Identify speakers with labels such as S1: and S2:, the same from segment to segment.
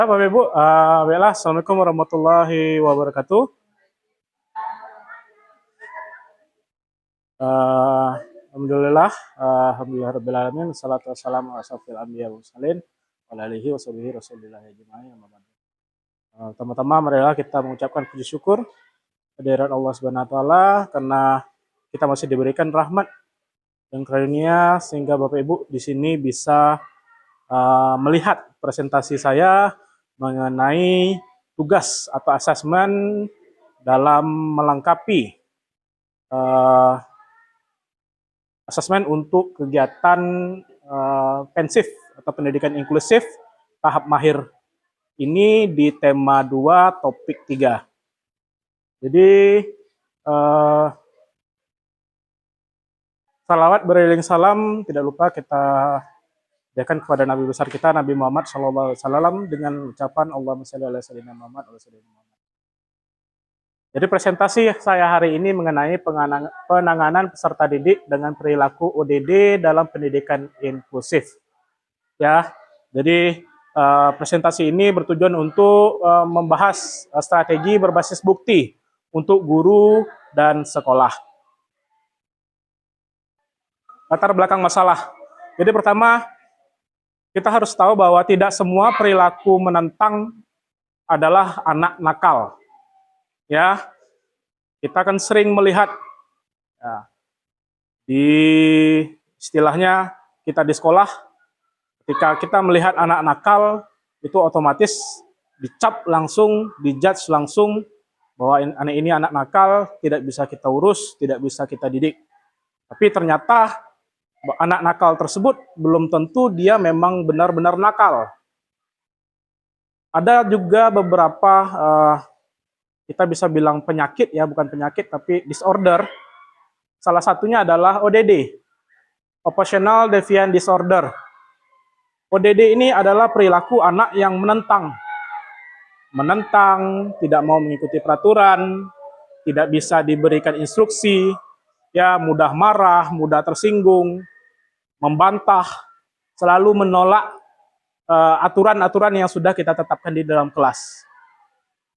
S1: Bapak Ibu, Assalamualaikum warahmatullahi wabarakatuh. Alhamdulillah, alhamdulillah rabbil alamin, salatu wassalamu ala asyrofil anbiya wal mursalin wa ala alihi washabihi rasulillah ajmain. Pertama-tama marilah kita mengucapkan puji syukur kehadirat Allah Subhanahu wa taala karena kita masih diberikan rahmat dan karunia sehingga Bapak Ibu di sini bisa melihat presentasi saya mengenai tugas atau asesmen dalam melengkapi asesmen untuk kegiatan pensif atau pendidikan inklusif tahap mahir ini di tema 2 topik 3. Jadi salawat beriring salam tidak lupa kita berikan kepada Nabi besar kita Nabi Muhammad SAW dengan ucapan Allahumma shalli ala sayyidina Muhammad wa sayyidina Muhammad. Jadi presentasi saya hari ini mengenai penanganan peserta didik dengan perilaku ODD dalam pendidikan inklusif. Ya, jadi presentasi ini bertujuan untuk membahas strategi berbasis bukti untuk guru dan sekolah. Latar belakang masalah. Jadi pertama, kita harus tahu bahwa tidak semua perilaku menentang adalah anak nakal. Ya, kita kan sering melihat ya, di istilahnya kita di sekolah, ketika kita melihat anak nakal itu otomatis dicap langsung, dijudge langsung bahwa anak ini anak nakal, tidak bisa kita urus, tidak bisa kita didik. Tapi ternyata anak nakal tersebut belum tentu dia memang benar-benar nakal. Ada juga beberapa kita bisa bilang penyakit ya, bukan penyakit tapi disorder. Salah satunya adalah ODD, Oppositional Defiant Disorder. ODD ini adalah perilaku anak yang menentang, tidak mau mengikuti peraturan, tidak bisa diberikan instruksi, ya mudah marah, mudah tersinggung, membantah, selalu menolak aturan-aturan yang sudah kita tetapkan di dalam kelas.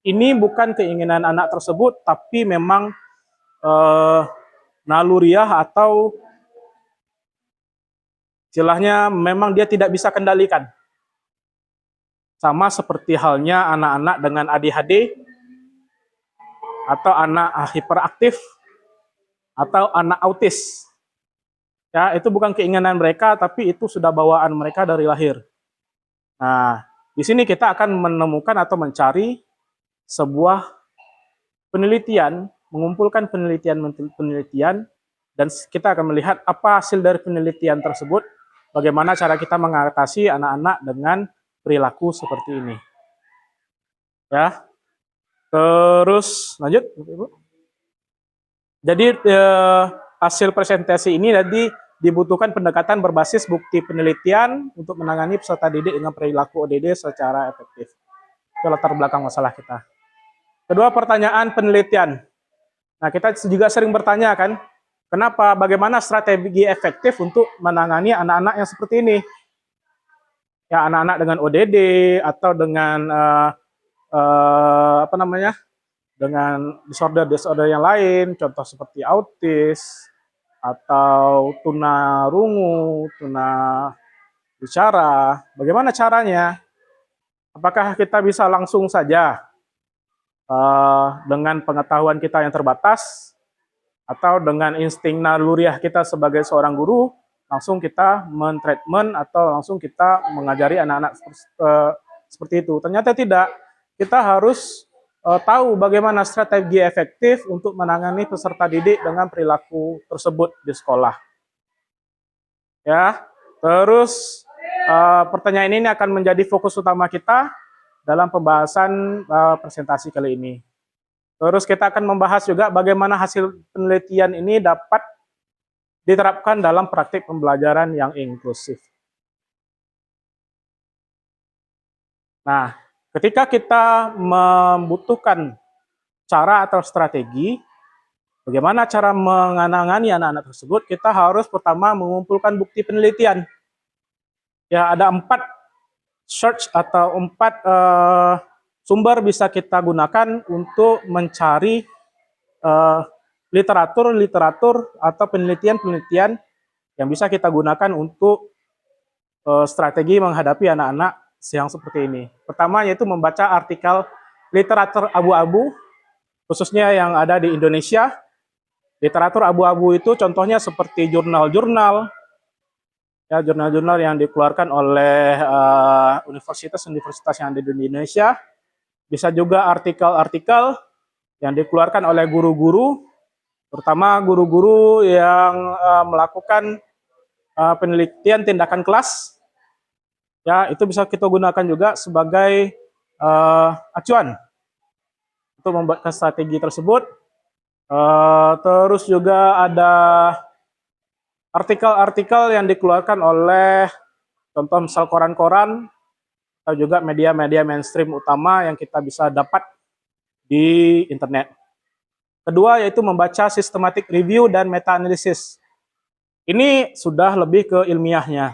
S1: Ini bukan keinginan anak tersebut, tapi memang naluriah atau istilahnya memang dia tidak bisa kendalikan. Sama seperti halnya anak-anak dengan ADHD, atau anak hiperaktif, atau anak autis. Ya, itu bukan keinginan mereka, tapi itu sudah bawaan mereka dari lahir. Nah, di sini kita akan menemukan atau mencari sebuah penelitian, mengumpulkan penelitian, dan kita akan melihat apa hasil dari penelitian tersebut, bagaimana cara kita mengatasi anak-anak dengan perilaku seperti ini. Ya, terus lanjut, Ibu. Jadi hasil presentasi ini tadi dibutuhkan pendekatan berbasis bukti penelitian untuk menangani peserta didik dengan perilaku ODD secara efektif. Itu latar belakang masalah kita. Kedua, pertanyaan penelitian. Nah, kita juga sering bertanya kan, kenapa, bagaimana strategi efektif untuk menangani anak-anak yang seperti ini? Ya, anak-anak dengan ODD atau dengan dengan disorder yang lain, contoh seperti autis atau tunarungu, tuna bicara. Bagaimana caranya? Apakah kita bisa langsung saja dengan pengetahuan kita yang terbatas, atau dengan insting naluriah kita sebagai seorang guru, langsung kita mentreatment atau langsung kita mengajari anak-anak seperti itu? Ternyata tidak. Kita harus tahu bagaimana strategi efektif untuk menangani peserta didik dengan perilaku tersebut di sekolah. Ya, terus pertanyaan ini akan menjadi fokus utama kita dalam pembahasan presentasi kali ini. Terus kita akan membahas juga bagaimana hasil penelitian ini dapat diterapkan dalam praktik pembelajaran yang inklusif. Nah, ketika kita membutuhkan cara atau strategi, bagaimana cara menangani anak-anak tersebut, kita harus pertama mengumpulkan bukti penelitian. Ya, ada 4 search atau 4 sumber bisa kita gunakan untuk mencari literatur atau penelitian-penelitian yang bisa kita gunakan untuk strategi menghadapi anak-anak yang seperti ini. Pertama yaitu membaca artikel literatur abu-abu, khususnya yang ada di Indonesia. Literatur abu-abu itu contohnya seperti jurnal-jurnal, ya jurnal-jurnal yang dikeluarkan oleh universitas-universitas yang ada di Indonesia. Bisa juga artikel-artikel yang dikeluarkan oleh guru-guru, terutama guru-guru yang melakukan penelitian tindakan kelas. Ya, itu bisa kita gunakan juga sebagai acuan untuk membuat strategi tersebut. Terus juga ada artikel-artikel yang dikeluarkan oleh contoh misal koran-koran atau juga media-media mainstream utama yang kita bisa dapat di internet. Kedua yaitu membaca systematic review dan meta-analisis. Ini sudah lebih ke ilmiahnya.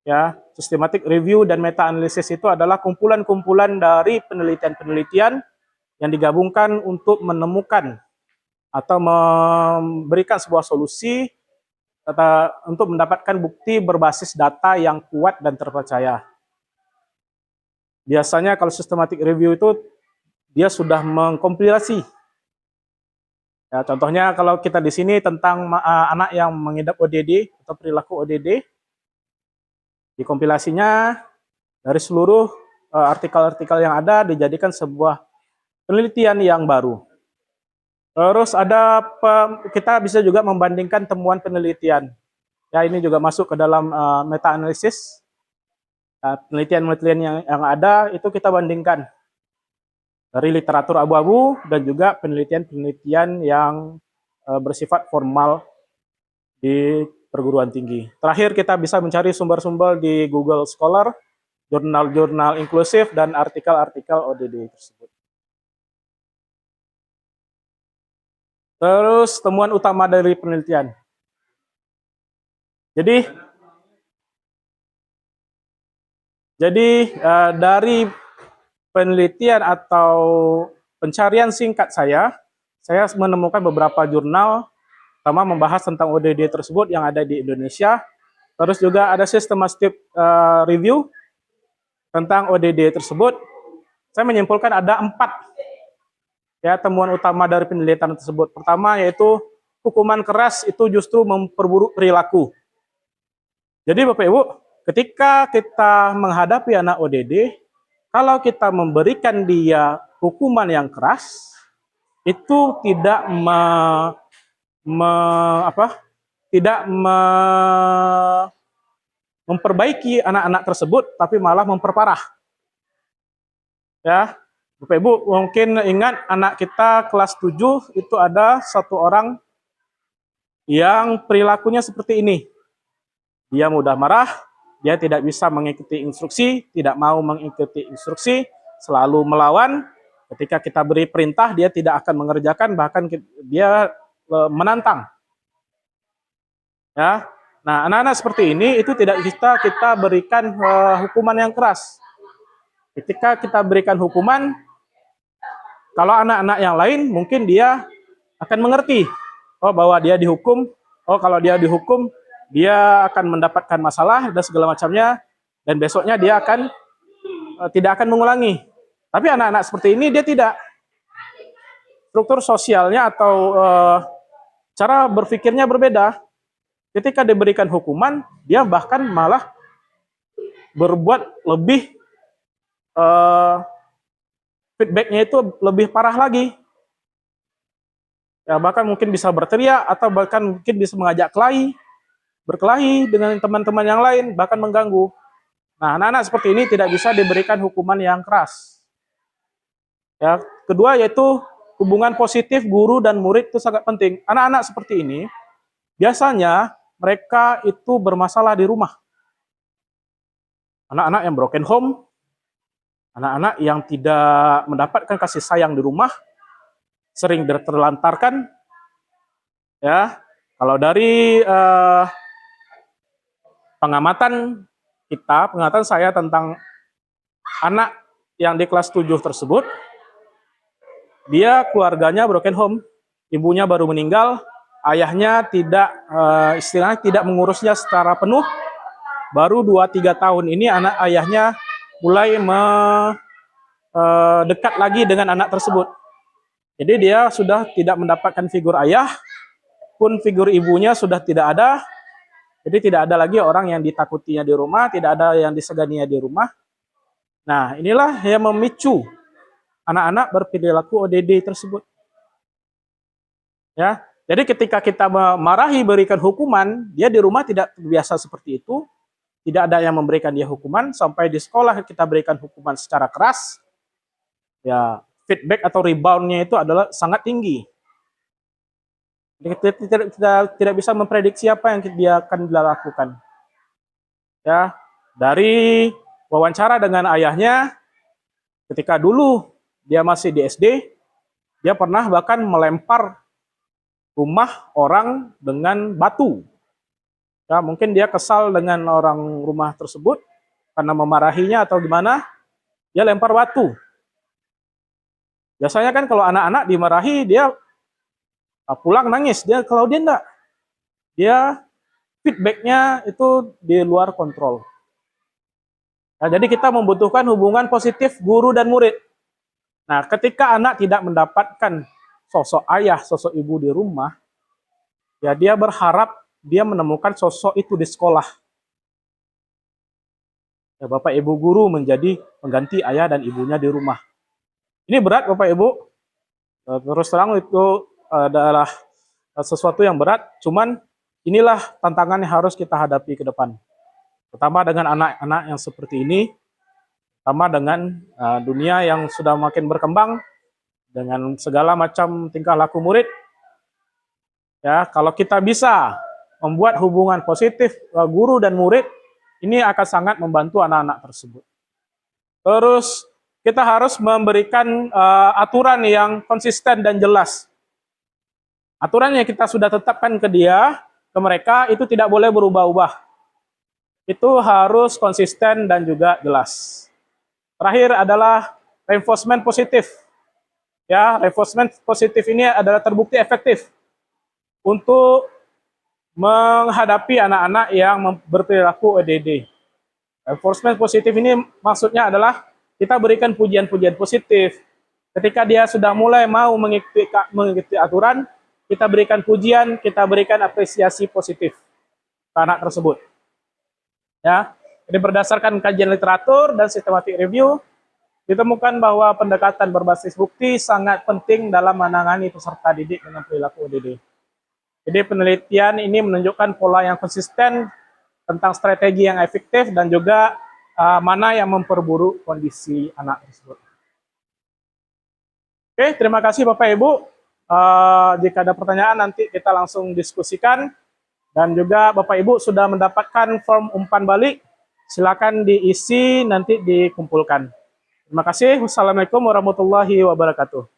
S1: Ya, systematic review dan meta-analisis itu adalah kumpulan-kumpulan dari penelitian-penelitian yang digabungkan untuk menemukan atau memberikan sebuah solusi untuk mendapatkan bukti berbasis data yang kuat dan terpercaya. Biasanya kalau systematic review itu dia sudah mengkompilasi. Ya, contohnya kalau kita di sini tentang anak yang mengidap ODD atau perilaku ODD, dikompilasinya dari seluruh artikel-artikel yang ada dijadikan sebuah penelitian yang baru. Terus ada kita bisa juga membandingkan temuan penelitian. Ya, ini juga masuk ke dalam meta-analisis. Penelitian-penelitian yang ada itu kita bandingkan dari literatur abu-abu dan juga penelitian-penelitian yang bersifat formal di perguruan tinggi. Terakhir kita bisa mencari sumber-sumber di Google Scholar, jurnal-jurnal inklusif, dan artikel-artikel ODD tersebut. Terus temuan utama dari penelitian. Jadi dari penelitian atau pencarian singkat saya menemukan beberapa jurnal, pertama membahas tentang ODD tersebut yang ada di Indonesia. Terus juga ada systematic review tentang ODD tersebut. Saya menyimpulkan ada 4 ya temuan utama dari penelitian tersebut. Pertama yaitu hukuman keras itu justru memperburuk perilaku. Jadi Bapak Ibu, ketika kita menghadapi anak ODD, kalau kita memberikan dia hukuman yang keras, itu tidak memperbaiki anak-anak tersebut, tapi malah memperparah. Ya, Bapak Ibu mungkin ingat anak kita kelas 7 itu ada satu orang yang perilakunya seperti ini. Dia mudah marah, dia tidak bisa mengikuti instruksi, tidak mau mengikuti instruksi, selalu melawan. Ketika kita beri perintah, dia tidak akan mengerjakan, bahkan dia menantang. Ya, nah anak-anak seperti ini itu tidak bisa kita berikan hukuman yang keras. Ketika kita berikan hukuman, kalau anak-anak yang lain mungkin dia akan mengerti, oh bahwa dia dihukum, oh kalau dia dihukum dia akan mendapatkan masalah dan segala macamnya, dan besoknya dia akan tidak akan mengulangi. Tapi anak-anak seperti ini dia tidak. Struktur sosialnya atau cara berpikirnya berbeda. Ketika diberikan hukuman, dia bahkan malah berbuat lebih feedbacknya itu lebih parah lagi. Ya, bahkan mungkin bisa berteriak atau bahkan mungkin bisa mengajak berkelahi dengan teman-teman yang lain, bahkan mengganggu. Nah, anak-anak seperti ini tidak bisa diberikan hukuman yang keras. Ya, kedua yaitu hubungan positif guru dan murid itu sangat penting. Anak-anak seperti ini biasanya mereka itu bermasalah di rumah. Anak-anak yang broken home, anak-anak yang tidak mendapatkan kasih sayang di rumah, sering terlantarkan. Ya, kalau dari pengamatan saya tentang anak yang di kelas 7 tersebut, dia keluarganya broken home, ibunya baru meninggal, ayahnya tidak istilahnya tidak mengurusnya secara penuh. Baru 2-3 tahun ini ayahnya mulai dekat lagi dengan anak tersebut. Jadi dia sudah tidak mendapatkan figur ayah, pun figur ibunya sudah tidak ada. Jadi tidak ada lagi orang yang ditakutinya di rumah, tidak ada yang diseganinya di rumah. Nah, inilah yang memicu anak-anak berperilaku ODD tersebut. Ya, jadi ketika kita memarahi, berikan hukuman, dia di rumah tidak terbiasa seperti itu, tidak ada yang memberikan dia hukuman, sampai di sekolah kita berikan hukuman secara keras, ya feedback atau reboundnya itu adalah sangat tinggi. Kita tidak bisa memprediksi apa yang dia akan lakukan. Ya, dari wawancara dengan ayahnya, ketika dulu dia masih di SD, dia pernah bahkan melempar rumah orang dengan batu. Ya, mungkin dia kesal dengan orang rumah tersebut karena memarahinya atau gimana, dia lempar batu. Biasanya kan kalau anak-anak dimarahi, dia pulang nangis. Kalau dia enggak, dia feedbacknya itu di luar kontrol. Nah, jadi kita membutuhkan hubungan positif guru dan murid. Nah, ketika anak tidak mendapatkan sosok ayah, sosok ibu di rumah, ya dia berharap dia menemukan sosok itu di sekolah. Ya, Bapak Ibu guru menjadi pengganti ayah dan ibunya di rumah. Ini berat Bapak Ibu. Terus terang itu adalah sesuatu yang berat, cuman inilah tantangan yang harus kita hadapi ke depan. Pertama dengan anak-anak yang seperti ini, pertama dengan dunia yang sudah makin berkembang, dengan segala macam tingkah laku murid. Ya, kalau kita bisa membuat hubungan positif guru dan murid, ini akan sangat membantu anak-anak tersebut. Terus kita harus memberikan aturan yang konsisten dan jelas. Aturan yang kita sudah tetapkan ke mereka itu tidak boleh berubah-ubah. Itu harus konsisten dan juga jelas. Terakhir adalah reinforcement positif. Ya, reinforcement positif ini adalah terbukti efektif untuk menghadapi anak-anak yang berperilaku ODD. Reinforcement positif ini maksudnya adalah kita berikan pujian-pujian positif. Ketika dia sudah mulai mau mengikuti aturan, kita berikan pujian, kita berikan apresiasi positif ke anak tersebut. Ya, jadi berdasarkan kajian literatur dan sistematik review, ditemukan bahwa pendekatan berbasis bukti sangat penting dalam menangani peserta didik dengan perilaku ODD. Jadi penelitian ini menunjukkan pola yang konsisten tentang strategi yang efektif dan juga mana yang memperburuk kondisi anak tersebut. Oke, terima kasih Bapak Ibu. Jika ada pertanyaan nanti kita langsung diskusikan. Dan juga Bapak Ibu sudah mendapatkan form umpan balik. Silakan diisi, nanti dikumpulkan. Terima kasih. Wassalamualaikum warahmatullahi wabarakatuh.